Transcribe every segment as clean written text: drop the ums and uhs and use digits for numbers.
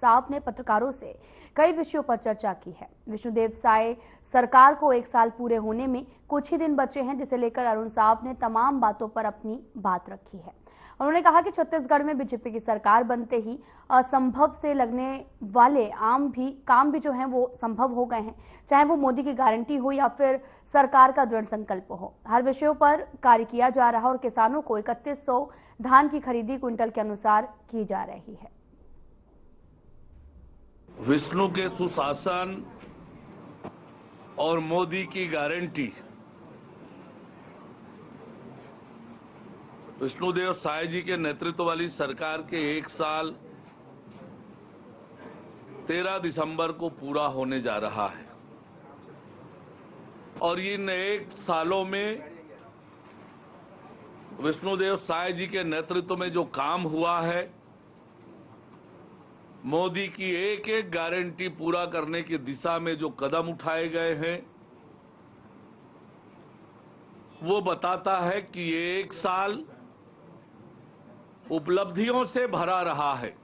साव ने पत्रकारों से कई विषयों पर चर्चा की है। विष्णुदेव साय सरकार को 1 साल पूरे होने में कुछ ही दिन बचे हैं, जिसे लेकर अरुण साव ने तमाम बातों पर अपनी बात रखी है। उन्होंने कहा कि छत्तीसगढ़ में बीजेपी की सरकार बनते ही असंभव से लगने वाले काम भी जो हैं वो संभव हो गए हैं, चाहे वो मोदी की गारंटी हो या फिर सरकार का दृढ़ संकल्प हो। हर विषयों पर कार्य किया जा रहा और किसानों को 3100 धान की खरीदी क्विंटल के अनुसार की जा रही है। विष्णु के सुशासन और मोदी की गारंटी, विष्णुदेव साय जी के नेतृत्व वाली सरकार के 1 साल 13 दिसंबर को पूरा होने जा रहा है और इन 1 सालों में विष्णुदेव साय जी के नेतृत्व में जो काम हुआ है, मोदी की एक एक गारंटी पूरा करने की दिशा में जो कदम उठाए गए हैं, वो बताता है कि ये 1 साल उपलब्धियों से भरा रहा है,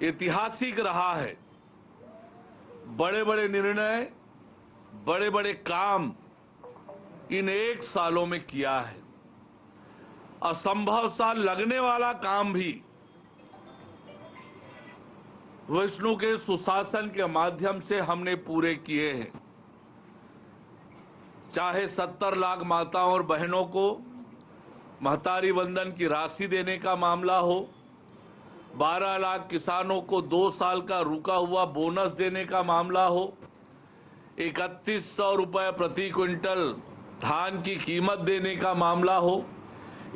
ऐतिहासिक रहा है। बड़े बड़े निर्णय, बड़े बड़े काम इन 1 सालों में किया है। असंभव सा लगने वाला काम भी विष्णु के सुशासन के माध्यम से हमने पूरे किए हैं। चाहे 70 लाख माताओं और बहनों को महतारी वंदन की राशि देने का मामला हो, 12 लाख किसानों को 2 साल का रुका हुआ बोनस देने का मामला हो, 3100 रुपए प्रति क्विंटल धान की कीमत देने का मामला हो,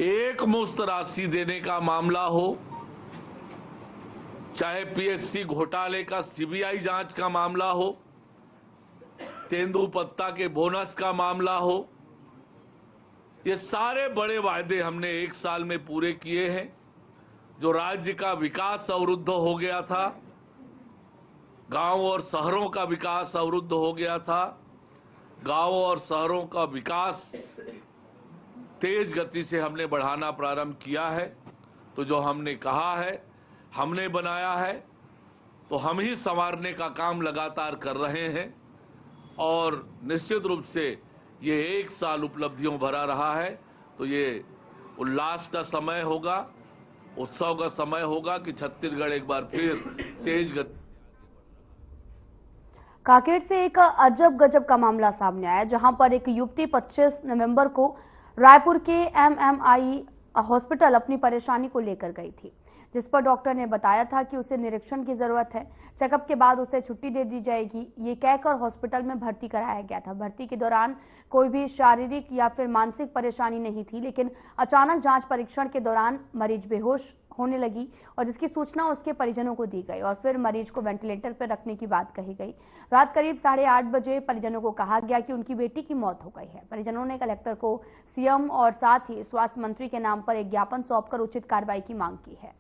एक मुश्त राशि देने का मामला हो, चाहे पीएससी घोटाले का सीबीआई जांच का मामला हो, तेंदुपत्ता के बोनस का मामला हो, ये सारे बड़े वायदे हमने 1 साल में पूरे किए हैं। जो राज्य का विकास अवरुद्ध हो गया था, गांव और शहरों का विकास अवरुद्ध हो गया था, गांव और शहरों का विकास तेज गति से हमने बढ़ाना प्रारंभ किया है। तो जो हमने कहा है, हमने बनाया है, तो हम ही संवारने का काम लगातार कर रहे हैं और निश्चित रूप से ये 1 साल उपलब्धियों भरा रहा है। तो ये उल्लास का समय होगा, उत्सव का समय होगा कि छत्तीसगढ़ एक बार फिर तेज गति। कांकेर से एक अजब गजब का मामला सामने आया, जहां पर एक युवती 25 नवंबर को रायपुर के एमएमआई हॉस्पिटल अपनी परेशानी को लेकर गई थी, जिस पर डॉक्टर ने बताया था कि उसे निरीक्षण की जरूरत है, चेकअप के बाद उसे छुट्टी दे दी जाएगी। ये कहकर हॉस्पिटल में भर्ती कराया गया था। भर्ती के दौरान कोई भी शारीरिक या फिर मानसिक परेशानी नहीं थी, लेकिन अचानक जांच परीक्षण के दौरान मरीज बेहोश होने लगी और जिसकी सूचना उसके परिजनों को दी गई और फिर मरीज को वेंटिलेटर पर रखने की बात कही गई। रात करीब 8:30 बजे परिजनों को कहा गया कि उनकी बेटी की मौत हो गई है। परिजनों ने कलेक्टर को सीएम और साथ ही स्वास्थ्य मंत्री के नाम पर एक ज्ञापन सौंपकर उचित कार्रवाई की मांग की है।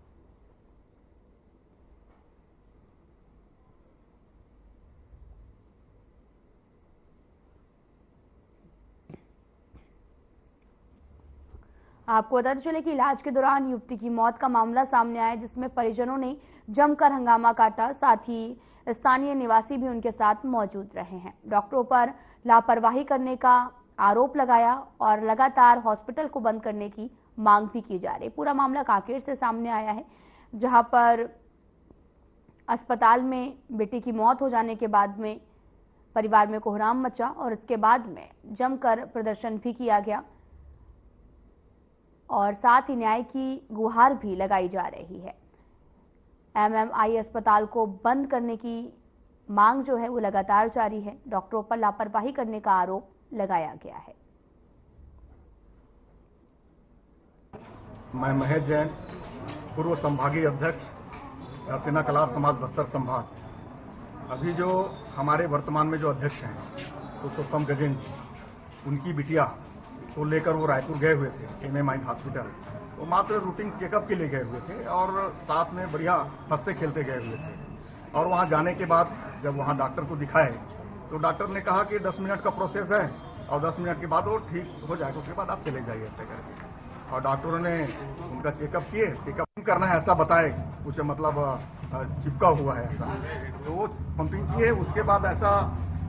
आपको बताते चले कि इलाज के दौरान युवती की मौत का मामला सामने आया, जिसमें परिजनों ने जमकर हंगामा काटा। साथ ही स्थानीय निवासी भी उनके साथ मौजूद रहे हैं। डॉक्टरों पर लापरवाही करने का आरोप लगाया और लगातार हॉस्पिटल को बंद करने की मांग भी की जा रही। पूरा मामला कांकेर से सामने आया है, जहां पर अस्पताल में बेटी की मौत हो जाने के बाद में परिवार में कोहराम मचा और इसके बाद में जमकर प्रदर्शन भी किया गया और साथ ही न्याय की गुहार भी लगाई जा रही है। एमएमआई अस्पताल को बंद करने की मांग जो है वो लगातार जारी है। डॉक्टरों पर लापरवाही करने का आरोप लगाया गया है। मैं महेश जैन, पूर्व संभागीय अध्यक्ष सेना कलार समाज बस्तर संभाग। अभी जो हमारे वर्तमान में जो अध्यक्ष हैं पुरुषोत्तम गजेंद्र जी, उनकी बिटिया को लेकर वो रायपुर गए हुए थे एमएमआई हॉस्पिटल। वो मात्र रूटीन चेकअप के लिए गए हुए थे और साथ में बढ़िया हंसते खेलते गए हुए थे। और वहां जाने के बाद जब वहां डॉक्टर को दिखाए तो डॉक्टर ने कहा कि 10 मिनट का प्रोसेस है और 10 मिनट के बाद वो ठीक हो जाएगा, उसके बाद आप चले जाइए ऐसे करके। और डॉक्टरों ने उनका चेकअप किए, चेकअप करना है ऐसा बताए, कुछ मतलब चिपका हुआ है ऐसा, तो वो पंपिंग किए। उसके बाद ऐसा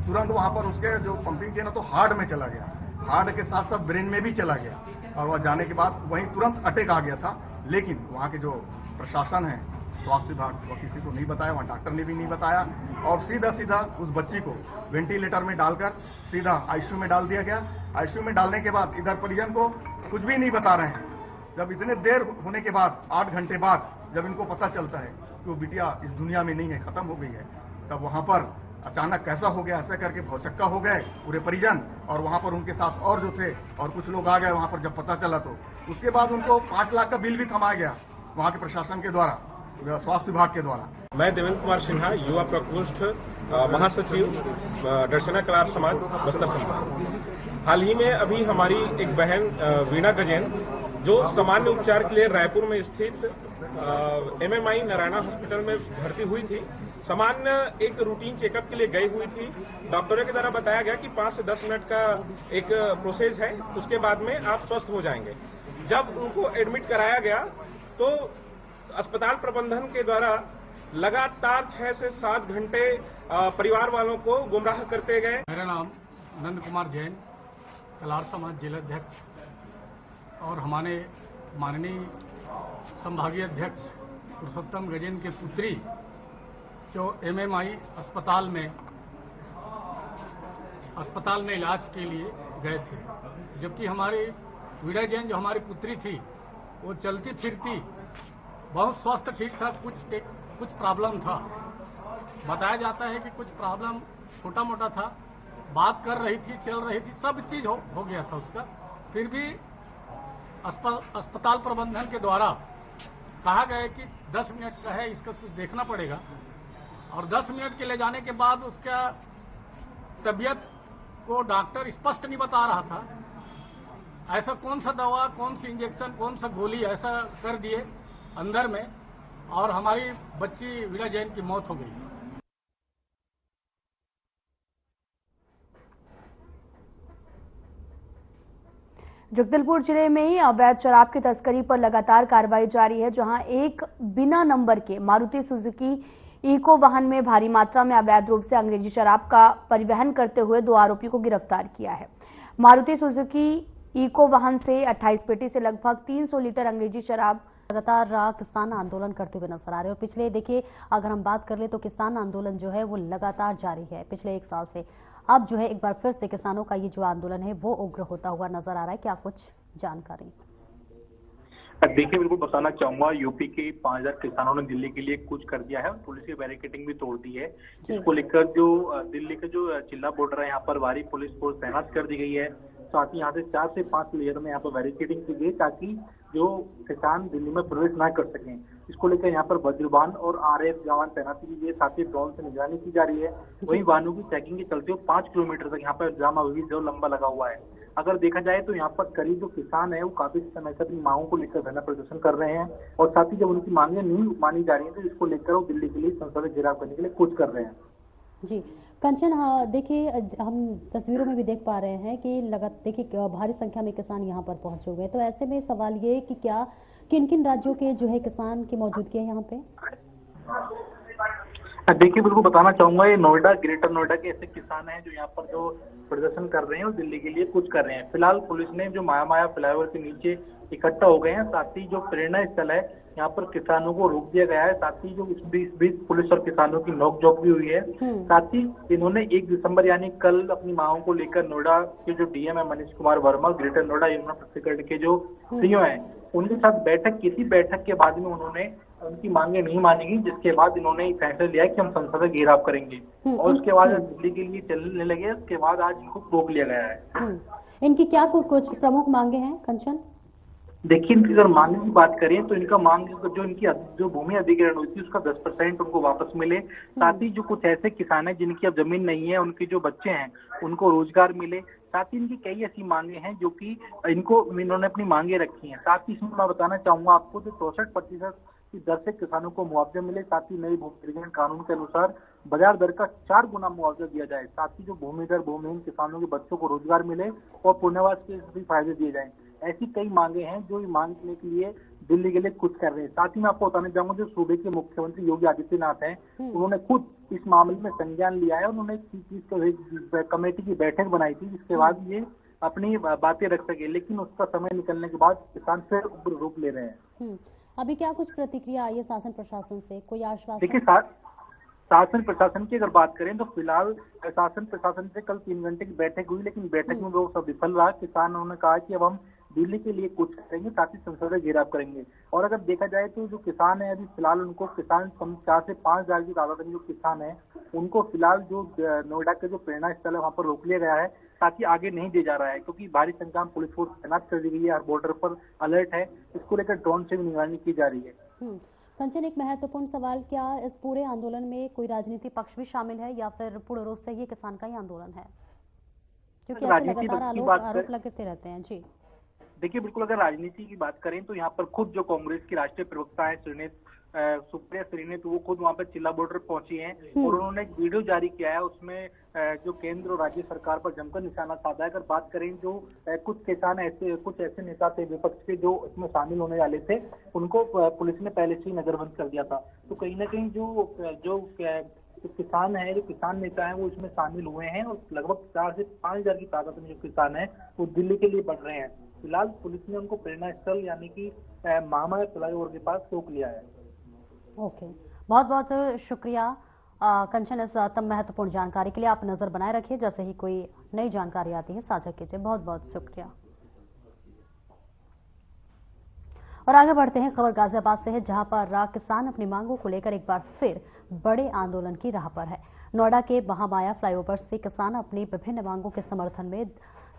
तुरंत वहां पर उसके जो पंपिंग किए ना तो हार्ट में चला गया, हार्ट के साथ साथ ब्रेन में भी चला गया, और वह जाने के बाद वहीं तुरंत अटैक आ गया था। लेकिन वहां के जो प्रशासन है, स्वास्थ्य विभाग, वो किसी को नहीं बताया, वहां डॉक्टर ने भी नहीं बताया, और सीधा सीधा उस बच्ची को वेंटिलेटर में डालकर सीधा आईसीयू में डाल दिया गया। आईसीयू में डालने के बाद इधर परिजन को कुछ भी नहीं बता रहे हैं। जब इतने देर होने के बाद, 8 घंटे बाद, जब इनको पता चलता है कि वो बिटिया इस दुनिया में नहीं है, खत्म हो गई है, तब वहां पर अचानक कैसा हो गया, ऐसा करके भौचक्का हो गए पूरे परिजन, और वहां पर उनके साथ और जो थे और कुछ लोग आ गए वहां पर। जब पता चला तो उसके बाद उनको 5 लाख का बिल भी थमाया गया वहां के प्रशासन के द्वारा, स्वास्थ्य विभाग के द्वारा। मैं देवेंद्र कुमार सिन्हा, युवा प्रकोष्ठ महासचिव, दर्शना कलार समाज, बस्तर संभाग। हाल ही में अभी हमारी एक बहन वीणा गजैन, जो सामान्य उपचार के लिए रायपुर में स्थित MMI नारायणा हॉस्पिटल में भर्ती हुई थी। सामान्य एक रूटीन चेकअप के लिए गई हुई थी। डॉक्टरों के द्वारा बताया गया कि 5 से 10 मिनट का एक प्रोसेस है, उसके बाद में आप स्वस्थ हो जाएंगे। जब उनको एडमिट कराया गया तो अस्पताल प्रबंधन के द्वारा लगातार 6 से 7 घंटे परिवार वालों को गुमराह करते गए। मेरा नाम नंद कुमार जैन, कलार समाज जिलाध्यक्ष, और हमारे माननीय संभागीय अध्यक्ष पुरुषोत्तम गजैन के पुत्री जो MMI अस्पताल में इलाज के लिए गए थे, जबकि हमारी वीणा जैन जो हमारी पुत्री थी वो चलती फिरती बहुत स्वस्थ ठीक था। कुछ प्रॉब्लम था, बताया जाता है कि कुछ प्रॉब्लम छोटा मोटा था, बात कर रही थी, चल रही थी, सब चीज हो गया था उसका। फिर भी अस्पताल प्रबंधन के द्वारा कहा गया कि 10 मिनट का है, इसका कुछ देखना पड़ेगा, और 10 मिनट के ले जाने के बाद उसका तबीयत को डॉक्टर स्पष्ट नहीं बता रहा था। ऐसा कौन सा दवा, कौन सी इंजेक्शन, कौन सा गोली ऐसा कर दिए अंदर में, और हमारी बच्ची वीणा जैन की मौत हो गई। जगदलपुर जिले में अवैध शराब की तस्करी पर लगातार कार्रवाई जारी है, जहां एक बिना नंबर के मारुति सुजुकी इको वाहन में भारी मात्रा में अवैध रूप से अंग्रेजी शराब का परिवहन करते हुए 2 आरोपियों को गिरफ्तार किया है। मारुति सुजुकी इको वाहन से 28 पेटी से लगभग 300 लीटर अंग्रेजी शराब। लगातार किसान आंदोलन करते हुए नजर आ रहे हैं, और पिछले देखिए अगर हम बात कर ले तो किसान आंदोलन जो है वो लगातार जारी है पिछले 1 साल से। अब जो है एक बार फिर से किसानों का ये जो आंदोलन है वो उग्र होता हुआ नजर आ रहा है। क्या कुछ जानकारी? देखिए, बिल्कुल बताना चाहूंगा, यूपी के 5000 किसानों ने दिल्ली के लिए कूच कर दिया है, पुलिस की बैरिकेडिंग भी तोड़ दी है। इसको लेकर जो दिल्ली के जो चिल्ला बॉर्डर है, यहाँ पर भारी पुलिस फोर्स तैनात कर दी गई है। साथ ही यहाँ से 4 से 5 लेयर में यहाँ पर बैरिकेडिंग की गई, ताकि जो किसान दिल्ली में प्रवेश ना कर सकें। इसको लेकर यहाँ पर वज्रबान और RAF जवान तैनाती की गई, साथ ही ड्रोन से निगरानी की जा रही है। वही वाहनों की चेकिंग के चलते 5 किलोमीटर तक यहाँ पर जाम अभी जो लंबा लगा हुआ है। अगर देखा जाए तो यहाँ पर करीब जो किसान है वो काफी समय से अपनी मांगों को लेकर धरना प्रदर्शन कर रहे हैं, और साथ ही जब उनकी मांगे नहीं मानी जा रही है तो इसको लेकर वो दिल्ली के लिए संसद में घेराव करने के लिए कूच कर रहे हैं। जी कंचन, हाँ देखिए हम तस्वीरों में भी देख पा रहे हैं कि देखिए भारी संख्या में किसान यहाँ पर पहुंचे हुए हैं। तो ऐसे में सवाल ये कि क्या किन किन राज्यों के जो है किसान की मौजूदगी है यहाँ पे? देखिए, बिल्कुल बताना चाहूंगा, ये नोएडा, ग्रेटर नोएडा के ऐसे किसान हैं जो यहाँ पर जो प्रदर्शन कर रहे हैं और दिल्ली के लिए कुछ कर रहे हैं। फिलहाल पुलिस ने जो माया फ्लाईओवर के नीचे इकट्ठा हो गए हैं, साथ ही जो प्रेरणा स्थल है यहाँ पर किसानों को रोक दिया गया है। साथ ही जो इस बीच पुलिस और किसानों की नोकझोंक भी हुई है। साथ ही इन्होंने 1 दिसंबर यानी कल अपनी मांगों को लेकर नोएडा के जो DM है मनीष कुमार वर्मा, ग्रेटर नोएडा यमुना प्राधिकरण के जो CO हैं, उनके साथ बैठक की थी। बैठक के बाद में उन्होंने उनकी मांगे नहीं मानी गई, जिसके बाद इन्होंने फैसला लिया कि हम संसद में घेराव करेंगे, और उसके बाद दिल्ली के लिए चलने लगे। उसके बाद आज इनको रोक लिया गया है। इनकी क्या कुछ प्रमुख मांगे हैं कंचन? देखिए, इनकी अगर मांग की बात करें तो इनका मांग जो इनकी जो भूमि अधिग्रहण हुई थी उसका 10% उनको वापस मिले। साथ ही जो कुछ ऐसे किसान हैं जिनकी अब जमीन नहीं है, उनके जो बच्चे हैं उनको रोजगार मिले। साथ ही इनकी कई ऐसी मांगे हैं जो कि इन्होंने अपनी मांगे रखी हैं। साथ ही इसमें मैं बताना चाहूंगा आपको, जो 64% की दर से किसानों को मुआवजा मिले। साथ ही नई भूमि अधिग्रहण कानून के अनुसार बाजार दर का 4 गुना मुआवजा दिया जाए। साथ ही जो भूमिहीन किसानों के बच्चों को रोजगार मिले और पुनर्वास के भी फायदे दिए जाएं। ऐसी कई मांगे हैं जो मांगने के लिए दिल्ली के लिए कुछ कर रहे हैं। साथ ही मैं आपको बताना चाहूंगा जो सूबे के मुख्यमंत्री योगी आदित्यनाथ हैं, उन्होंने खुद इस मामले में संज्ञान लिया है। उन्होंने एक कमेटी की बैठक बनाई थी जिसके बाद ये अपनी बातें रख सके, लेकिन उसका समय निकलने के बाद किसान फिर उग्र रूप ले रहे हैं। अभी क्या कुछ प्रतिक्रिया आई है शासन प्रशासन से, कोई आश्वासन? देखिए शासन प्रशासन की अगर बात करें तो फिलहाल शासन प्रशासन से कल 3 घंटे की बैठक हुई, लेकिन बैठक में वो सब विफल रहा। किसानों ने कहा कि अब हम दिल्ली के लिए कुछ करेंगे, साथ ही संसद में घेराव करेंगे। और अगर देखा जाए तो जो किसान है अभी फिलहाल उनको किसान 4 से 5 हजार की तादाद में जो किसान है उनको फिलहाल जो नोएडा के जो प्रेरणा स्थल है वहां पर रोक लिया गया है ताकि आगे नहीं दे जा रहा है, क्योंकि भारी संख्या में पुलिस फोर्स तैनात कर दी गई है। हर बॉर्डर पर अलर्ट है, इसको लेकर ड्रोन से भी निगरानी की जा रही है। कंचन, एक महत्वपूर्ण सवाल, क्या इस पूरे आंदोलन में कोई राजनीतिक पक्ष भी शामिल है या फिर पूर्ण रूप से ये किसान का ही आंदोलन है? क्योंकि ऐसे लगातार आरोप लगते रहते हैं। जी देखिए, बिल्कुल अगर राजनीति की बात करें तो यहाँ पर खुद जो कांग्रेस की राष्ट्रीय प्रवक्ता है सुप्रिया श्रीनेत, वो खुद वहाँ पर चिल्ला बॉर्डर पहुंची हैं और उन्होंने एक वीडियो जारी किया है। उसमें जो केंद्र और राज्य सरकार पर जमकर निशाना साधा है। अगर बात करें जो कुछ किसान कुछ ऐसे नेता थे विपक्ष के जो इसमें शामिल होने वाले थे, उनको पुलिस ने पहले से ही नजरबंद कर दिया था। तो कहीं ना कहीं जो किसान है, जो किसान नेता है वो इसमें शामिल हुए हैं और लगभग 4 से 5 हजार की तादाद में जो किसान है वो दिल्ली के लिए बढ़ रहे हैं। फिलहाल पुलिस ने उनको प्रेरणा स्थल यानी कि महामाया फ्लाईओवर के पास रोक लिया है। ओके, बहुत बहुत शुक्रिया कंचन इस महत्वपूर्ण जानकारी के लिए। आप नजर बनाए रखिए, जैसे ही कोई नई जानकारी आती है साझा कीजिए। बहुत बहुत शुक्रिया। और आगे बढ़ते हैं, खबर गाजियाबाद से है जहां पर किसान अपनी मांगों को लेकर एक बार फिर बड़े आंदोलन की राह पर है। नोएडा के महामाया फ्लाईओवर से किसान अपनी विभिन्न मांगों के समर्थन में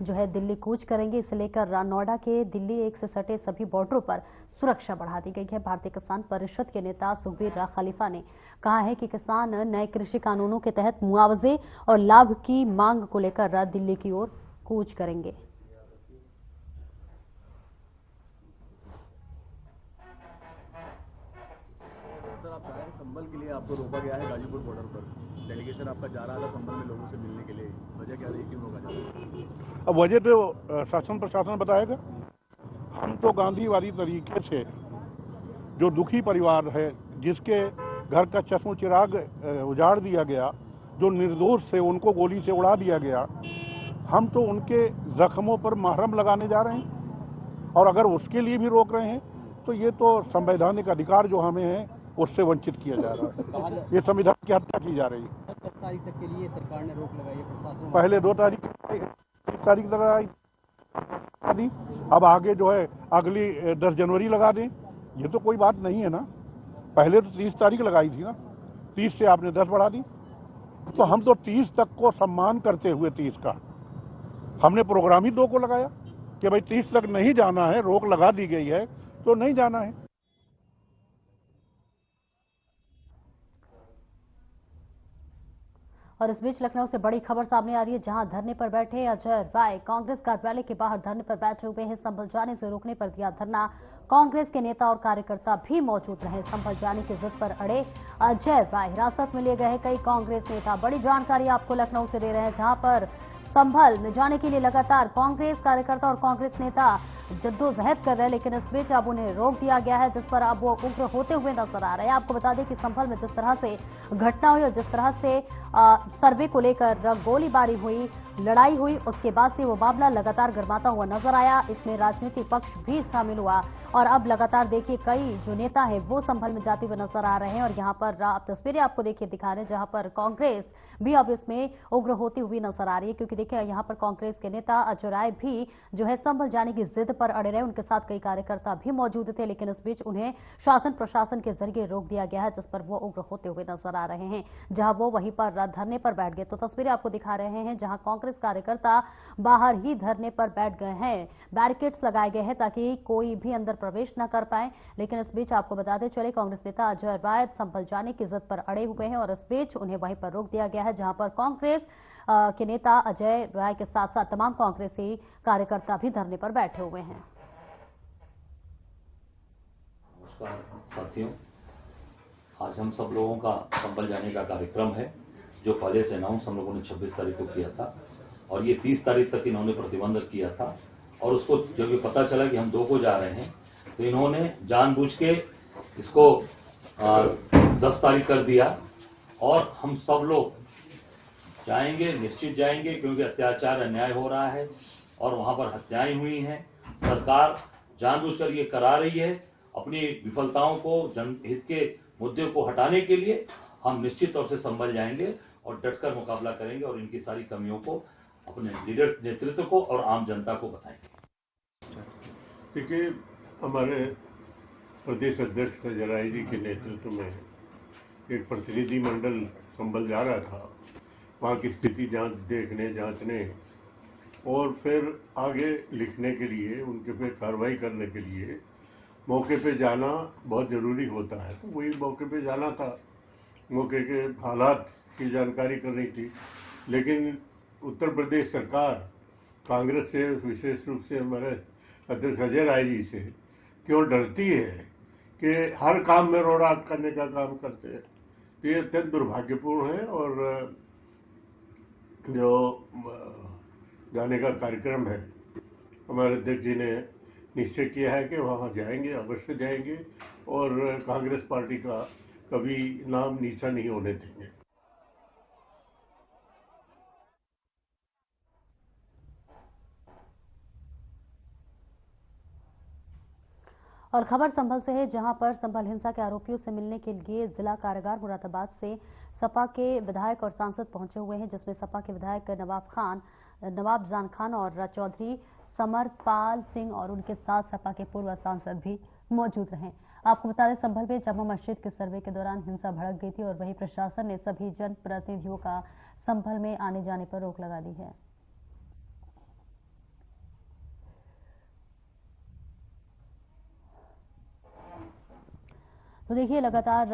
जो है दिल्ली कूच करेंगे। इसे लेकर नोएडा के दिल्ली 1 से सटे सभी बॉर्डरों पर सुरक्षा बढ़ा दी गई है। भारतीय किसान परिषद के नेता सुखबीर खलीफा ने कहा है कि किसान नए कृषि कानूनों के तहत मुआवजे और लाभ की मांग को लेकर दिल्ली की ओर कूच करेंगे। सर, आप कह रहे हैं संभल के लिए आपको रोका गया है गाजीपुर बॉर्डर पर, डेलीगेशन आपका जा रहा था संभल में लोगों से मिलने के लिए, वजह क्या रही, क्यों रोका जा रहा है? अब वजह तो शासन प्रशासन बताएगा। हम तो गांधीवादी तरीके से जो दुखी परिवार है, जिसके घर का चश्मो चिराग उजाड़ दिया गया, जो निर्दोष थे उनको गोली से उड़ा दिया गया, हम तो उनके जख्मों पर महरम लगाने जा रहे हैं। और अगर उसके लिए भी रोक रहे हैं तो ये तो संवैधानिक अधिकार जो हमें है उससे वंचित किया जा रहा है। ये संविधान की हत्या की जा रही है। 10 तारीख तक के लिए सरकार ने रोक लगाई है, प्रशासन पहले 2 तारीख 1 तारीख लगाई दी, अब आगे जो है अगली 10 जनवरी लगा दें, ये तो कोई बात नहीं है ना। पहले तो 30 तारीख लगाई थी ना, 30 से आपने 10 बढ़ा दी। तो हम तो 30 तक को सम्मान करते हुए 30 का हमने प्रोग्राम ही 2 को लगाया कि भाई 30 तक नहीं जाना है, रोक लगा दी गई है तो नहीं जाना है। और इस बीच लखनऊ से बड़ी खबर सामने आ रही है जहां धरने पर बैठे अजय राय कांग्रेस कार्यालय के बाहर धरने पर बैठे हुए हैं। संभल जाने से रोकने पर दिया धरना, कांग्रेस के नेता और कार्यकर्ता भी मौजूद रहे। संभल जाने की जिद पर अड़े अजय राय हिरासत में लिए गए कई कांग्रेस नेता। बड़ी जानकारी आपको लखनऊ से दे रहे हैं जहां पर संभल में जाने के लिए लगातार कांग्रेस कार्यकर्ता और कांग्रेस नेता जद्दोजहद कर रहे हैं, लेकिन इस बीच अब उन्हें रोक दिया गया है, जिस पर अब वो उग्र होते हुए नजर आ रहे हैं। आपको बता दें कि संभल में जिस तरह से घटना हुई और जिस तरह से सर्वे को लेकर गोलीबारी हुई, लड़ाई हुई, उसके बाद से वो मामला लगातार गर्माता हुआ नजर आया। इसमें राजनीतिक पक्ष भी शामिल हुआ और अब लगातार देखिए कई जो नेता है वो संभल में जाते हुए नजर आ रहे हैं। और यहाँ पर तस्वीरें आपको देखिए दिखा रहे हैं जहां पर कांग्रेस भी अब इसमें उग्र होती हुई नजर आ रही है, क्योंकि देखिए यहाँ पर कांग्रेस के नेता अजय राय भी जो है संभल जाने की जिद पर अड़े रहे। उनके साथ कई कार्यकर्ता भी मौजूद थे, लेकिन इस बीच उन्हें शासन प्रशासन के जरिए रोक दिया गया है, जिस पर वो उग्र होते हुए नजर आ रहे हैं। जहां वो वहीं पर धरने पर बैठ गए। तो तस्वीरें आपको दिखा रहे हैं जहां कांग्रेस कार्यकर्ता बाहर ही धरने पर बैठ गए हैं। बैरिकेड्स लगाए गए हैं ताकि कोई भी अंदर प्रवेश न कर पाए। लेकिन इस बीच आपको बताते चले कांग्रेस नेता अजय राय संभल जाने की जिद पर अड़े हुए हैं और इस बीच उन्हें वहीं पर रोक दिया गया है, जहां पर कांग्रेस के नेता अजय राय के साथ साथ तमाम कांग्रेसी कार्यकर्ता भी धरने पर बैठे हुए हैं। नमस्कार साथियों, आज हम सब लोगों का संभल जाने का कार्यक्रम है, जो पहले से अनाउंस हम लोगों ने 26 तारीख को किया था और ये 30 तारीख तक इन्होंने प्रतिबंध किया था और उसको जब ये पता चला कि हम 2 को जा रहे हैं तो इन्होंने जानबूझ के इसको 10 तारीख कर दिया। और हम सब लोग जाएंगे, निश्चित जाएंगे, क्योंकि अत्याचार अन्याय हो रहा है और वहां पर हत्याएं हुई हैं। सरकार जानबूझकर ये करा रही है अपनी विफलताओं को, जनहित के मुद्दे को हटाने के लिए। हम निश्चित तौर से संभल जाएंगे और डटकर मुकाबला करेंगे और इनकी सारी कमियों को अपने लीडर नेतृत्व को और आम जनता को बताएंगे। देखिए, हमारे प्रदेश अध्यक्ष नजर राय जी के नेतृत्व में एक प्रतिनिधि मंडल संभल जा रहा था, वहाँ की स्थिति देखने, जांचने और फिर आगे लिखने के लिए, उनके पे कार्रवाई करने के लिए मौके पे जाना बहुत जरूरी होता है। तो वही मौके पे जाना था, मौके के हालात की जानकारी करनी थी। लेकिन उत्तर प्रदेश सरकार कांग्रेस से, विशेष रूप से हमारे अध्यक्ष अजय राय जी से क्यों डरती है कि हर काम में रोड़ा करने का काम करते हैं। ये अत्यंत दुर्भाग्यपूर्ण है। और जो जाने का कार्यक्रम है, हमारे अध्यक्ष जी ने निश्चय किया है कि वहाँ जाएंगे, अवश्य जाएंगे और कांग्रेस पार्टी का कभी नाम नीचा नहीं होने देंगे। और खबर संभल से है, जहां पर संभल हिंसा के आरोपियों से मिलने के लिए जिला कारागार मुरादाबाद से सपा के विधायक और सांसद पहुंचे हुए हैं, जिसमें सपा के विधायक नवाब जान खान और चौधरी समरपाल सिंह और उनके साथ सपा के पूर्व सांसद भी मौजूद रहे। आपको बता दें, संभल में जामा मस्जिद के सर्वे के दौरान हिंसा भड़क गई थी और वही प्रशासन ने सभी जनप्रतिनिधियों का संभल में आने जाने पर रोक लगा दी है। तो देखिए, लगातार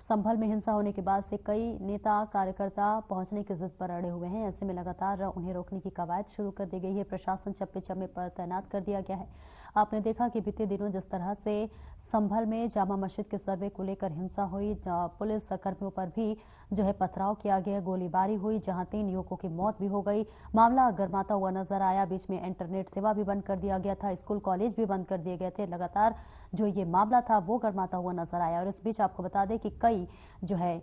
संभल में हिंसा होने के बाद से कई नेता कार्यकर्ता पहुंचने की जिद पर अड़े हुए हैं। ऐसे में लगातार उन्हें रोकने की कवायद शुरू कर दी गई है। प्रशासन चप्पे चम्मे पर तैनात कर दिया गया है। आपने देखा कि बीते दिनों जिस तरह से संभल में जामा मस्जिद के सर्वे को लेकर हिंसा हुई, पुलिस कर्मियों पर भी जो है पथराव किया गया, गोलीबारी हुई, जहां 3 युवकों की मौत भी हो गई। मामला गर्माता हुआ नजर आया। बीच में इंटरनेट सेवा भी बंद कर दिया गया था, स्कूल कॉलेज भी बंद कर दिए गए थे। लगातार जो ये मामला था वो गर्माता हुआ नजर आया। और इस बीच आपको बता दें कि कई जो है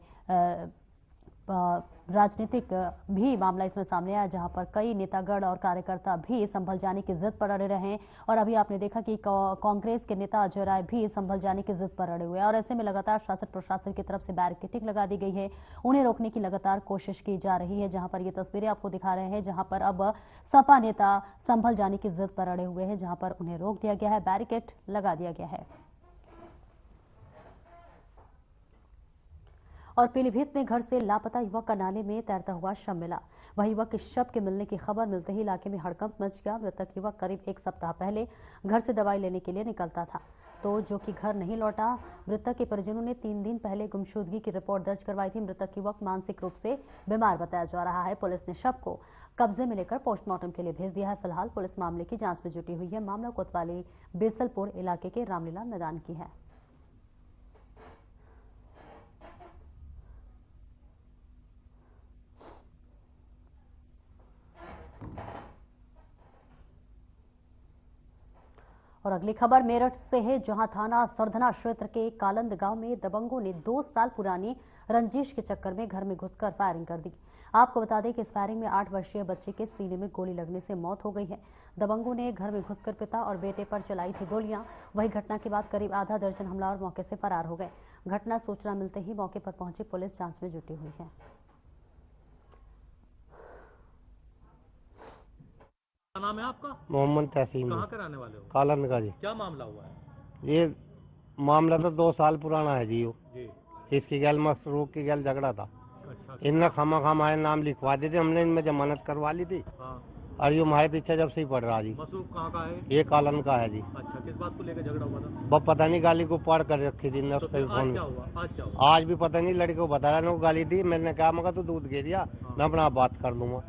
राजनीतिक भी मामला इसमें सामने आया, जहां पर कई नेतागण और कार्यकर्ता भी संभल जाने की जिद पर अड़े रहे। और अभी आपने देखा कि कांग्रेस के नेता अजय राय भी संभल जाने की जिद पर अड़े हुए हैं। और ऐसे में लगातार शासन प्रशासन की तरफ से बैरिकेडिंग लगा दी गई है, उन्हें रोकने की लगातार कोशिश की जा रही है। जहां पर ये तस्वीरें आपको दिखा रहे हैं, जहां पर अब सपा नेता संभल जाने की जिद पर अड़े हुए हैं, जहां पर उन्हें रोक दिया गया है, बैरिकेड लगा दिया गया है। और पीलीभीत में घर से लापता युवक का नाले में तैरता हुआ शव मिला। वह युवक के शव के मिलने की खबर मिलते ही इलाके में हड़कंप मच गया। मृतक युवक करीब 1 सप्ताह पहले घर से दवाई लेने के लिए निकलता था, तो जो कि घर नहीं लौटा। मृतक के परिजनों ने 3 दिन पहले गुमशुदगी की रिपोर्ट दर्ज करवाई थी। मृतक युवक मानसिक रूप से बीमार बताया जा रहा है। पुलिस ने शव को कब्जे में लेकर पोस्टमार्टम के लिए भेज दिया है। फिलहाल पुलिस मामले की जांच में जुटी हुई है। मामला कोतवाली बेसलपुर इलाके के रामलीला मैदान की है। और अगली खबर मेरठ से है, जहां थाना सरधना क्षेत्र के कालंद गांव में दबंगों ने 2 साल पुरानी रंजिश के चक्कर में घर में घुसकर फायरिंग कर दी। आपको बता दें कि इस फायरिंग में 8 वर्षीय बच्चे के सीने में गोली लगने से मौत हो गई है। दबंगों ने घर में घुसकर पिता और बेटे पर चलाई थी गोलियां। वही घटना के बाद करीब आधा दर्जन हमलावर मौके से फरार हो गए। घटना सूचना मिलते ही मौके पर पहुंची पुलिस जांच में जुटी हुई है। क्या नाम है आपका? मोहम्मद तहसीन। कहाँ के रहने वाले हो? कालंद का जी। क्या मामला हुआ है? ये मामला तो 2 साल पुराना है जी। जी। इसकी गैल मसरूक की गैल झगड़ा था। अच्छा। इनने खामा हमारे नाम लिखवा दी थी, हमने इनमें जमानत करवा ली थी। हाँ। और ये हमारे पीछे जब से ही पड़ रहा जी। मसरूक कहाँ का है? ये कालंद का है जी। अच्छा, किस बात को लेकर झगड़ा हुआ था? वो पता नहीं, गाली को पार कर रखी थी। तो फिर आज क्या हुआ? आज भी पता नहीं, लड़के को बताया ना, गाली दी। मैंने कहा मगर तू दूध गे दिया, मैं अपना बात कर लूंगा।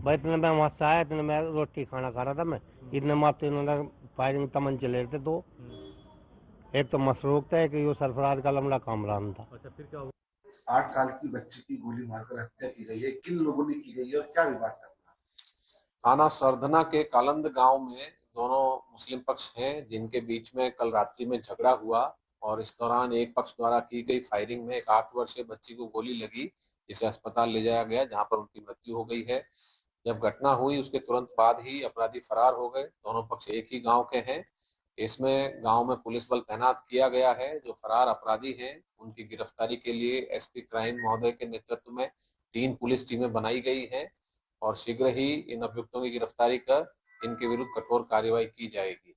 भाई इतने मैं वहां से आया, इतने मैं रोटी खाना खा रहा था मैं, इतने मात्र इन्होंने फायरिंग तमन चले थे 2। एक तो मसरूक था, एक यो सरफराज का लमड़ा कामरान था। अच्छा, फिर क्या हुआ? 8 साल की बच्ची की गोली मारकर हत्या की गई है। किन लोगों ने की गई है और क्या विवाद था? थाना सरधना के कालंद गांव में दोनों मुस्लिम पक्ष हैं जिनके बीच में कल रात्रि में झगड़ा हुआ और इस दौरान एक पक्ष द्वारा की गई फायरिंग में एक 8 वर्षीय बच्ची को गोली लगी, जिसे अस्पताल ले जाया गया जहां पर उनकी मृत्यु हो गई है। जब घटना हुई उसके तुरंत बाद ही अपराधी फरार हो गए। दोनों पक्ष एक ही गांव के हैं। इसमें गांव में पुलिस बल तैनात किया गया है। जो फरार अपराधी हैं उनकी गिरफ्तारी के लिए एसपी क्राइम महोदय के नेतृत्व में 3 पुलिस टीमें बनाई गई हैं और शीघ्र ही इन अभियुक्तों की गिरफ्तारी कर इनके विरुद्ध कठोर कार्रवाई की जाएगी।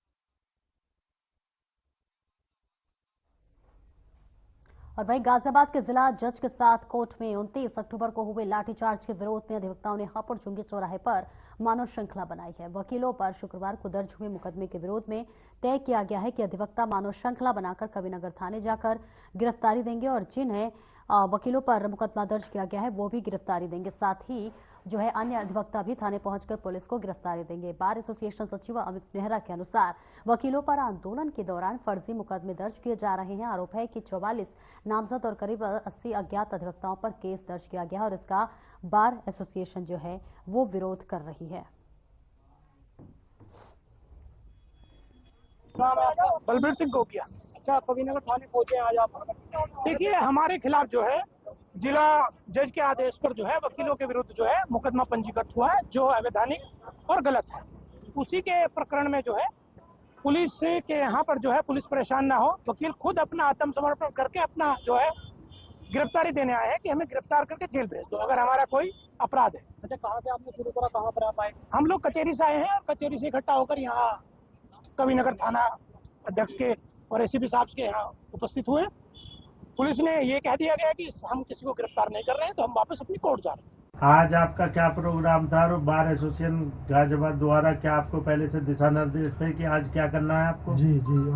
और वहीं गाजियाबाद के जिला जज के साथ कोर्ट में 29 अक्टूबर को हुए लाठीचार्ज के विरोध में अधिवक्ताओं ने हापुड़ चुंगी चौराहे पर मानव श्रृंखला बनाई है। वकीलों पर शुक्रवार को दर्ज हुए मुकदमे के विरोध में तय किया गया है कि अधिवक्ता मानव श्रृंखला बनाकर कविनगर थाने जाकर गिरफ्तारी देंगे और जिन्हें वकीलों पर मुकदमा दर्ज किया गया है वो भी गिरफ्तारी देंगे। साथ ही जो है अन्य अधिवक्ता भी थाने पहुंचकर पुलिस को गिरफ्तारी देंगे। बार एसोसिएशन सचिव अमित नेहरा के अनुसार वकीलों पर आंदोलन के दौरान फर्जी मुकदमे दर्ज किए जा रहे हैं। आरोप है कि 44 नामजद और करीब 80 अज्ञात अधिवक्ताओं पर केस दर्ज किया गया और इसका बार एसोसिएशन जो है वो विरोध कर रही है। बलबीर सिंह गोकिया। अच्छा, कविनगर थाने पहुंचे आज आप? देखिए, हमारे खिलाफ जो है जिला जज के आदेश पर जो है वकीलों के विरुद्ध जो है मुकदमा पंजीकृत हुआ है, जो अवैधानिक और गलत है। उसी के प्रकरण में जो है पुलिस के यहाँ पर जो है पुलिस परेशान ना हो, वकील खुद अपना आत्मसमर्पण करके अपना जो है गिरफ्तारी देने आए हैं कि हमें गिरफ्तार करके जेल भेज दो अगर हमारा कोई अपराध है। अच्छा, कहाँ से आपने शुरू करा, कहाँ पर आप आए? हम लोग कचहरी से आए हैं और कचहरी से इकट्ठा होकर यहाँ कविनगर थाना अध्यक्ष के और एसीपी साहब के यहाँ उपस्थित हुए। पुलिस ने ये कह दिया गया कि हम किसी को गिरफ्तार नहीं कर रहे हैं, तो हम वापस अपनी कोर्ट जा रहे हैं। आज आपका क्या प्रोग्राम था और बार एसोसिएशन गाजियाबाद द्वारा क्या आपको पहले से दिशा निर्देश थे कि आज क्या करना है आपको? जी,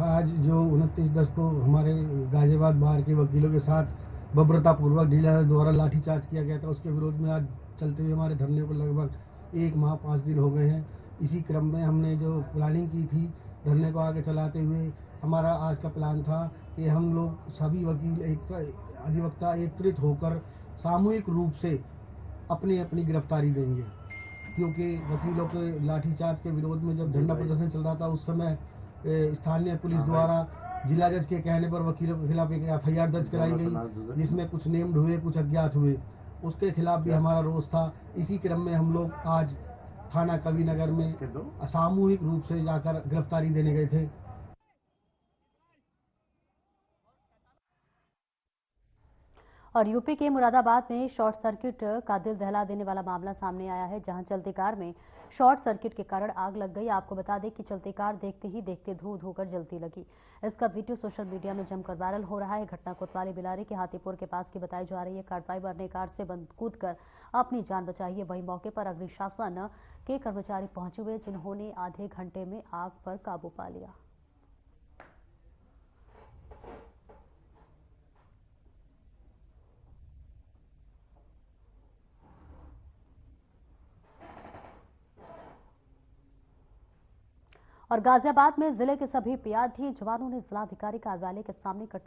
आज जो 29/10 को हमारे गाजियाबाद बार के वकीलों के साथ बर्बरतापूर्वक ढीला द्वारा लाठीचार्ज किया गया था, उसके विरोध में आज चलते हुए हमारे धरने को लगभग 1 माह 5 दिन हो गए हैं। इसी क्रम में हमने जो प्लानिंग की थी धरने को आगे चलाते हुए, हमारा आज का प्लान था कि हम लोग सभी वकील अधिवक्ता एकत्रित होकर सामूहिक रूप से अपनी अपनी गिरफ्तारी देंगे, क्योंकि वकीलों के लाठीचार्ज के विरोध में जब झंडा प्रदर्शन चल रहा था उस समय स्थानीय पुलिस द्वारा जिला जज के कहने पर वकीलों के खिलाफ एक FIR दर्ज कराई गई, जिसमें कुछ नेम्ड हुए, कुछ अज्ञात हुए, उसके खिलाफ भी हमारा रोष था। इसी क्रम में हम लोग आज थाना कविनगर में सामूहिक रूप से जाकर गिरफ्तारी देने गए थे। और यूपी के मुरादाबाद में शॉर्ट सर्किट का दिल दहला देने वाला मामला सामने आया है, जहां चलती कार में शॉर्ट सर्किट के कारण आग लग गई। आपको बता दें कि चलती कार देखते ही देखते धू धू कर जलती लगी। इसका वीडियो सोशल मीडिया में जमकर वायरल हो रहा है। घटना कोतवाली बिलारी के हाथीपुर के पास की बताई जा रही है। कार ड्राइवर ने कार से कूदकर अपनी जान बचाई है। वहीं मौके पर अग्निशामन के कर्मचारी पहुंचे हुए, जिन्होंने आधे घंटे में आग पर काबू पा लिया। और गाजियाबाद में जिले के सभी PRT जवानों ने जिलाधिकारी कार्यालय के सामने इकट्ठा